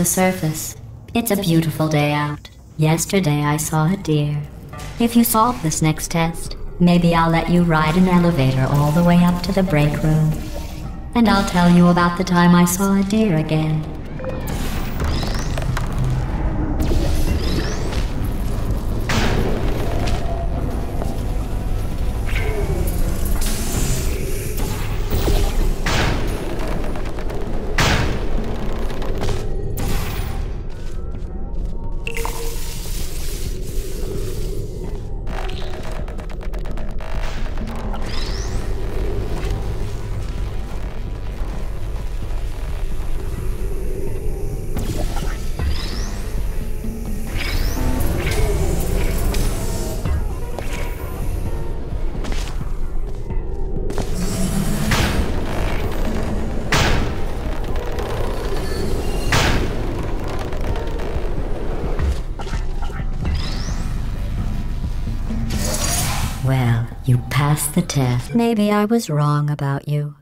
the surface. It's a beautiful day out. Yesterday I saw a deer. If you solve this next test, maybe I'll let you ride an elevator all the way up to the break room. And I'll tell you about the time I saw a deer again. Well, you passed the test. Maybe I was wrong about you.